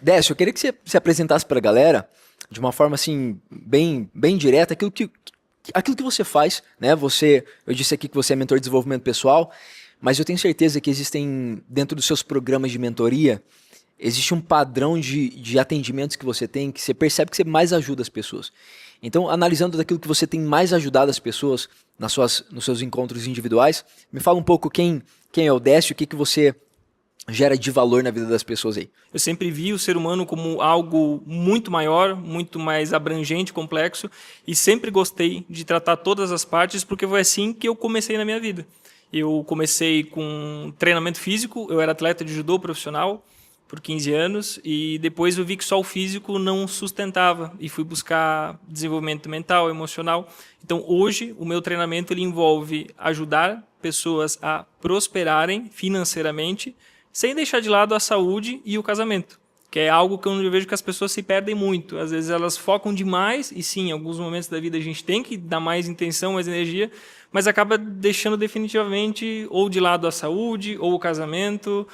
Décio, eu queria que você se apresentasse para a galera de uma forma assim, bem direta, aquilo que você faz, né? Eu disse aqui que você é mentor de desenvolvimento pessoal, mas eu tenho certeza que existem, dentro dos seus programas de mentoria, existe um padrão de atendimentos que você tem, que você percebe que você mais ajuda as pessoas. Então, analisando daquilo que você tem mais ajudado as pessoas nos seus encontros individuais, me fala um pouco quem é o Décio, o que você gera de valor na vida das pessoas aí. Eu sempre vi o ser humano como algo muito maior, muito mais abrangente, complexo, e sempre gostei de tratar todas as partes, porque foi assim que eu comecei na minha vida. Eu comecei com treinamento físico, eu era atleta de judô profissional por 15 anos, e depois eu vi que só o físico não sustentava, e fui buscar desenvolvimento mental, emocional. Então hoje o meu treinamento ele envolve ajudar pessoas a prosperarem financeiramente, sem deixar de lado a saúde e o casamento, que é algo que eu vejo que as pessoas se perdem muito. Às vezes elas focam demais, e sim, em alguns momentos da vida a gente tem que dar mais intenção, mais energia, mas acaba deixando definitivamente ou de lado a saúde, ou o casamento,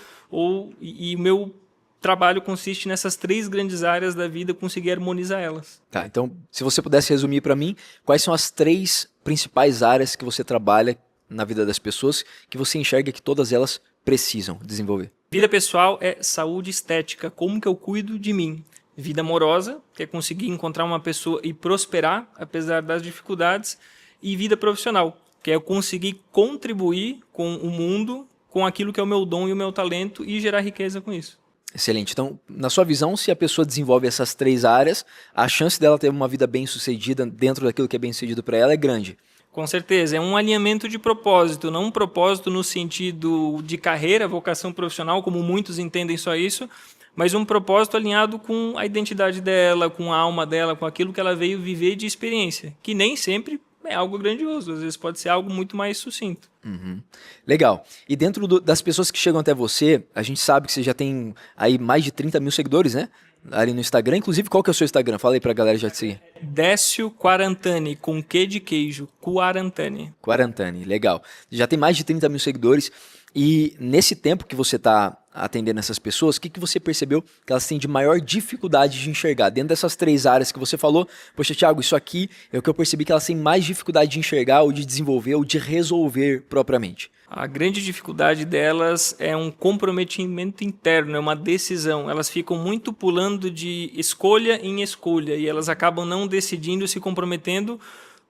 e o meu trabalho consiste nessas três grandes áreas da vida, conseguir harmonizar elas. Tá, então, se você pudesse resumir para mim, quais são as três principais áreas que você trabalha na vida das pessoas, que você enxerga que todas elas precisam desenvolver? Vida pessoal é saúde estética, como que eu cuido de mim. Vida amorosa, que é conseguir encontrar uma pessoa e prosperar, apesar das dificuldades. E vida profissional, que é eu conseguir contribuir com o mundo, com aquilo que é o meu dom e o meu talento e gerar riqueza com isso. Excelente. Então, na sua visão, se a pessoa desenvolve essas três áreas, a chance dela ter uma vida bem-sucedida dentro daquilo que é bem-sucedido para ela é grande. Com certeza, é um alinhamento de propósito, não um propósito no sentido de carreira, vocação profissional, como muitos entendem só isso, mas um propósito alinhado com a identidade dela, com a alma dela, com aquilo que ela veio viver de experiência, que nem sempre é algo grandioso, às vezes pode ser algo muito mais sucinto. Uhum. Legal. E dentro das pessoas que chegam até você, a gente sabe que você já tem aí mais de 30 mil seguidores, né? Ali no Instagram. Inclusive, qual que é o seu Instagram? Fala aí pra galera já te seguir. Décio Quarantani, com Q de queijo, Quarantani. Quarantani, legal. Já tem mais de 30 mil seguidores. E nesse tempo que você está atendendo essas pessoas, o que você percebeu que elas têm de maior dificuldade de enxergar? Dentro dessas três áreas que você falou, poxa, Thiago, isso aqui é o que eu percebi que elas têm mais dificuldade de enxergar, ou de desenvolver, ou de resolver propriamente. A grande dificuldade delas é um comprometimento interno, é uma decisão. Elas ficam muito pulando de escolha em escolha e elas acabam não decidindo, se comprometendo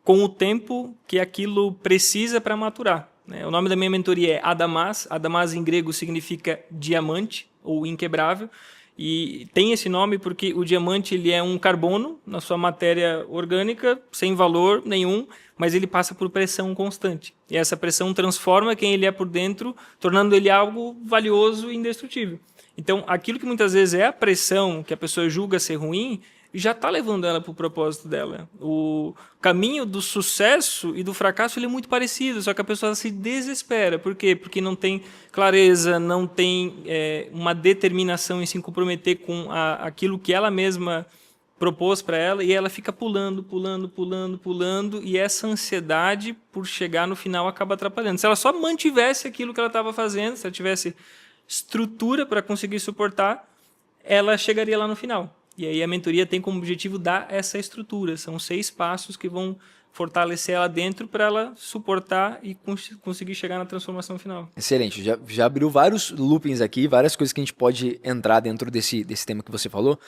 com o tempo que aquilo precisa para maturar. O nome da minha mentoria é Adamas. Adamas em grego significa diamante ou inquebrável. E tem esse nome porque o diamante ele é um carbono na sua matéria orgânica, sem valor nenhum, mas ele passa por pressão constante. E essa pressão transforma quem ele é por dentro, tornando ele algo valioso e indestrutível. Então, aquilo que muitas vezes é a pressão que a pessoa julga ser ruim, já está levando ela para o propósito dela. O caminho do sucesso e do fracasso ele é muito parecido, só que a pessoa se desespera. Por quê? Porque não tem clareza, não tem uma determinação em se comprometer com aquilo que ela mesma propôs para ela, e ela fica pulando, e essa ansiedade por chegar no final acaba atrapalhando. Se ela só mantivesse aquilo que ela estava fazendo, se ela tivesse estrutura para conseguir suportar, ela chegaria lá no final. E aí a mentoria tem como objetivo dar essa estrutura. São 6 passos que vão fortalecer ela dentro para ela suportar e conseguir chegar na transformação final. Excelente. Já abriu vários loopings aqui, várias coisas que a gente pode entrar dentro desse tema que você falou.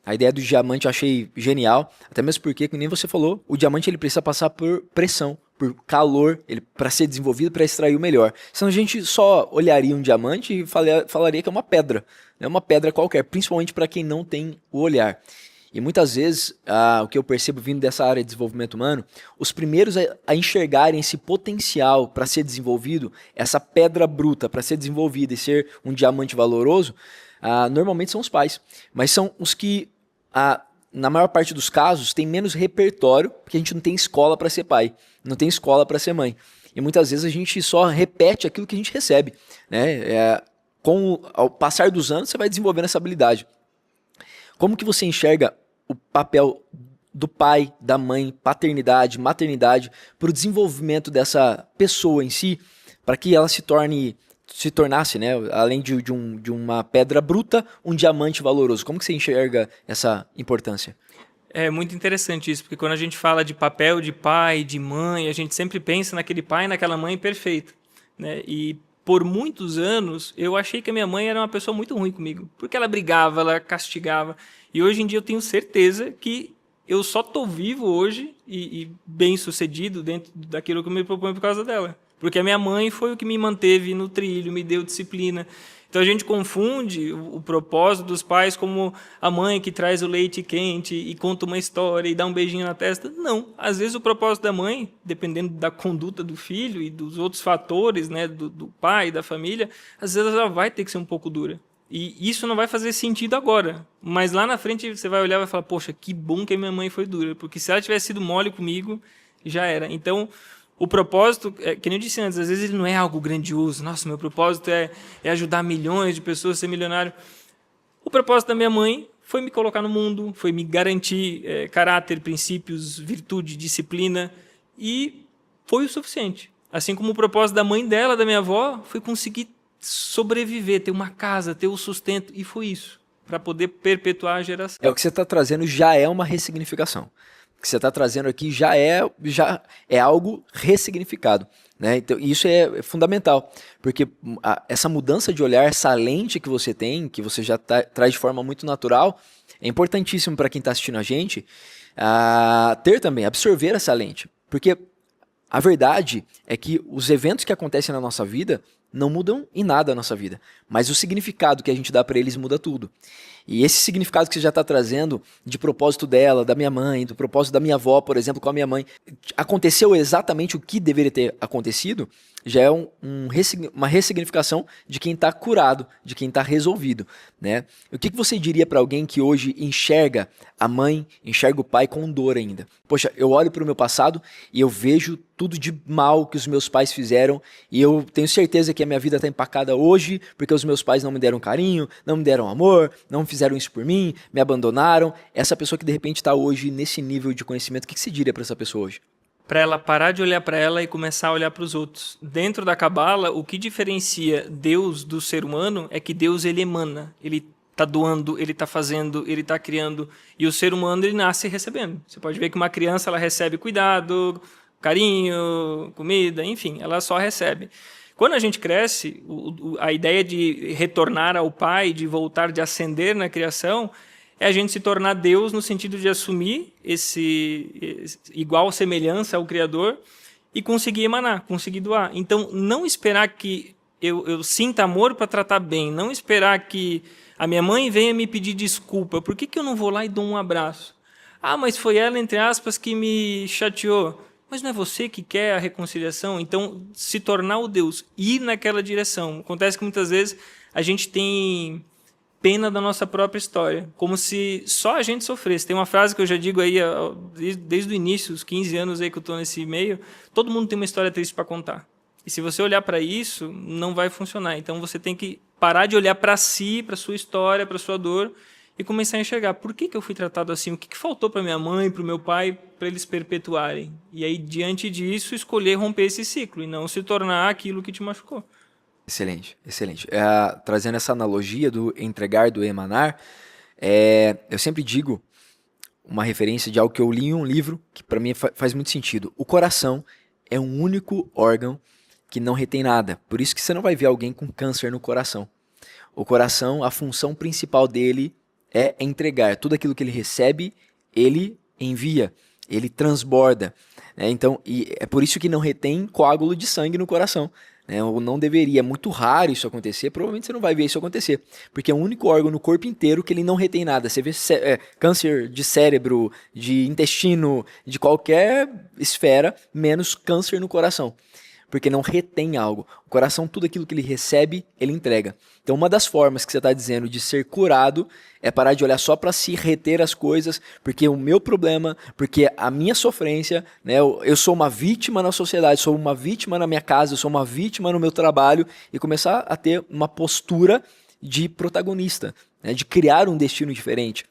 A ideia do diamante eu achei genial, até mesmo porque, como nem você falou, o diamante ele precisa passar por pressão, por calor, para ser desenvolvido, para extrair o melhor. Senão a gente só olharia um diamante e falaria que é uma pedra, é uma pedra qualquer, principalmente para quem não tem o olhar. E muitas vezes, o que eu percebo vindo dessa área de desenvolvimento humano, os primeiros a enxergarem esse potencial para ser desenvolvido, essa pedra bruta para ser desenvolvida e ser um diamante valoroso, normalmente são os pais, mas são os que na maior parte dos casos, tem menos repertório, porque a gente não tem escola para ser pai, não tem escola para ser mãe. E muitas vezes a gente só repete aquilo que a gente recebe, né? Ao passar dos anos, você vai desenvolvendo essa habilidade. Como que você enxerga o papel do pai, da mãe, paternidade, maternidade, para o desenvolvimento dessa pessoa em si, para que ela se torne se tornasse, né, além de uma pedra bruta, um diamante valoroso. Como que você enxerga essa importância? É muito interessante isso, porque quando a gente fala de papel de pai, de mãe, a gente sempre pensa naquele pai e naquela mãe perfeita, né? E por muitos anos eu achei que a minha mãe era uma pessoa muito ruim comigo, porque ela brigava, ela castigava. E hoje em dia eu tenho certeza que eu só estou vivo hoje e bem sucedido dentro daquilo que eu me proponho por causa dela. Porque a minha mãe foi o que me manteve no trilho, me deu disciplina. Então a gente confunde o propósito dos pais como a mãe que traz o leite quente e conta uma história e dá um beijinho na testa. Não. Às vezes o propósito da mãe, dependendo da conduta do filho e dos outros fatores, né, do pai, da família, às vezes ela vai ter que ser um pouco dura. E isso não vai fazer sentido agora. Mas lá na frente você vai olhar e vai falar, poxa, que bom que a minha mãe foi dura. Porque se ela tivesse sido mole comigo, já era. Então, o propósito, que nem eu disse antes, às vezes ele não é algo grandioso. Nossa, meu propósito é ajudar milhões de pessoas a ser milionário. O propósito da minha mãe foi me colocar no mundo, foi me garantir caráter, princípios, virtude, disciplina. E foi o suficiente. Assim como o propósito da mãe dela, da minha avó, foi conseguir sobreviver, ter uma casa, ter o sustento. E foi isso, para poder perpetuar a geração. O que você está trazendo já é uma ressignificação. O que você está trazendo aqui já é algo ressignificado, né? Então, isso é fundamental, porque essa mudança de olhar, essa lente que você tem, que você já traz de forma muito natural, é importantíssimo para quem está assistindo a gente ter também, absorver essa lente. Porque a verdade é que os eventos que acontecem na nossa vida não mudam em nada a nossa vida, mas o significado que a gente dá para eles muda tudo. E esse significado que você já está trazendo de propósito dela, da minha mãe, do propósito da minha avó, por exemplo, com a minha mãe, aconteceu exatamente o que deveria ter acontecido, já é uma ressignificação de quem está curado, de quem está resolvido, né? O que você diria para alguém que hoje enxerga a mãe, enxerga o pai com dor ainda? Poxa, eu olho para o meu passado e eu vejo tudo de mal que os meus pais fizeram e eu tenho certeza que a minha vida está empacada hoje porque os meus pais não me deram carinho, não me deram amor, não fizeram isso por mim, me abandonaram. Essa pessoa que de repente está hoje nesse nível de conhecimento, o que você diria para essa pessoa hoje? Para ela parar de olhar para ela e começar a olhar para os outros. Dentro da Cabala, o que diferencia Deus do ser humano é que Deus ele emana, ele está doando, ele está fazendo, ele está criando, e o ser humano ele nasce recebendo. Você pode ver que uma criança ela recebe cuidado, carinho, comida, enfim, ela só recebe. Quando a gente cresce, a ideia de retornar ao Pai, de voltar, de ascender na criação, é a gente se tornar Deus no sentido de assumir esse igual semelhança ao Criador e conseguir emanar, conseguir doar. Então, não esperar que eu sinta amor para tratar bem, não esperar que a minha mãe venha me pedir desculpa. Por que eu não vou lá e dou um abraço? Ah, mas foi ela, entre aspas, que me chateou. Mas não é você que quer a reconciliação? Então, se tornar o Deus, ir naquela direção. Acontece que muitas vezes a gente tem pena da nossa própria história, como se só a gente sofresse. Tem uma frase que eu já digo aí desde o início, os 15 anos aí que eu estou nesse meio, todo mundo tem uma história triste para contar. E se você olhar para isso, não vai funcionar. Então você tem que parar de olhar para si, para sua história, para sua dor e começar a enxergar por que eu fui tratado assim, o que faltou para minha mãe, para o meu pai, para eles perpetuarem. E aí, diante disso, escolher romper esse ciclo e não se tornar aquilo que te machucou. Excelente, excelente. Trazendo essa analogia do entregar, do emanar, eu sempre digo uma referência de algo que eu li em um livro, que para mim faz muito sentido. O coração é um único órgão que não retém nada. Por isso que você não vai ver alguém com câncer no coração. O coração, a função principal dele é entregar. Tudo aquilo que ele recebe, ele envia, ele transborda, né? Então, e é por isso que não retém coágulo de sangue no coração. Ou não deveria, é muito raro isso acontecer, provavelmente você não vai ver isso acontecer, porque é o único órgão no corpo inteiro que ele não retém nada. Você vê câncer de cérebro, de intestino, de qualquer esfera, menos câncer no coração, porque não retém algo. O coração, tudo aquilo que ele recebe, ele entrega. Então uma das formas que você está dizendo de ser curado é parar de olhar só para si, reter as coisas, porque o meu problema, porque a minha sofrência, né, eu sou uma vítima na sociedade, sou uma vítima na minha casa, eu sou uma vítima no meu trabalho, e começar a ter uma postura de protagonista, né, de criar um destino diferente.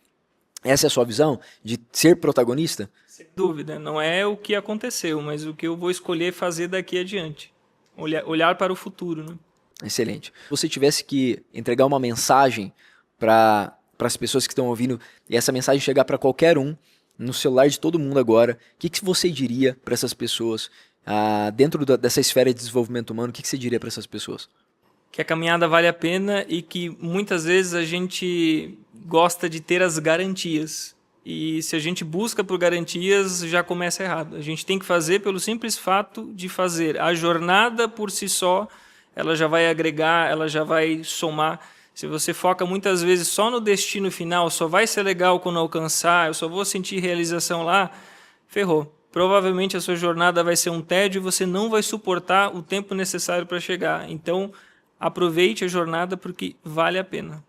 Essa é a sua visão de ser protagonista? Sem dúvida, não é o que aconteceu, mas o que eu vou escolher fazer daqui adiante. Olhar para o futuro, né? Excelente. Se você tivesse que entregar uma mensagem para as pessoas que estão ouvindo e essa mensagem chegar para qualquer um, no celular de todo mundo agora, o que você diria para essas pessoas dentro dessa esfera de desenvolvimento humano? O que você diria para essas pessoas? Que a caminhada vale a pena e que muitas vezes a gente gosta de ter as garantias. E se a gente busca por garantias, já começa errado. A gente tem que fazer pelo simples fato de fazer. A jornada por si só, ela já vai agregar, ela já vai somar. Se você foca muitas vezes só no destino final, só vai ser legal quando alcançar, eu só vou sentir realização lá, ferrou. Provavelmente a sua jornada vai ser um tédio e você não vai suportar o tempo necessário para chegar. Então, aproveite a jornada porque vale a pena.